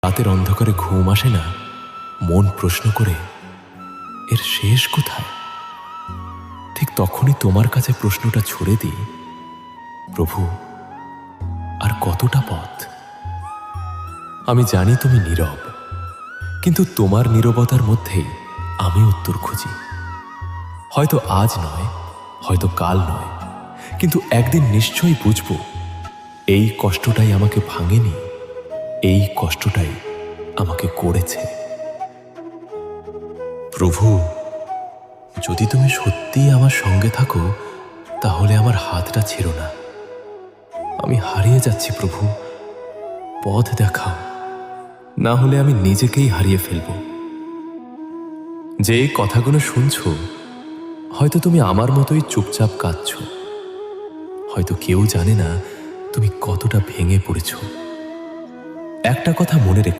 রাতের অন্ধকারে ঘুম আসে না, মন প্রশ্ন করে এর শেষ কোথায়। ঠিক তখনই তোমার কাছে প্রশ্নটা ছুড়ে দিই, প্রভু আর কতটা পথ। আমি জানি তুমি নীরব, কিন্তু তোমার নীরবতার মধ্যেই আমি উত্তর খুঁজি। হয়তো আজ নয়, হয়তো কাল নয়, কিন্তু একদিন নিশ্চয়ই বুঝব এই কষ্টটাই আমাকে ভাঙেনি, এই কষ্টটাই আমাকে করেছে। প্রভু, যদি তুমি সত্যিই আমার সঙ্গে থাকো তাহলে আমার হাতটা ছেড়ো না। আমি হারিয়ে যাচ্ছি প্রভু, পথ দেখাও, না হলে আমি নিজেকেই হারিয়ে ফেলব। যে কথাগুলো শুনছো, হয়তো তুমি আমার মতোই চুপচাপ কাঁদছ। হয়তো কেউ জানে না তুমি কতটা ভেঙে পড়েছ। একটা কথা মনে রেখো,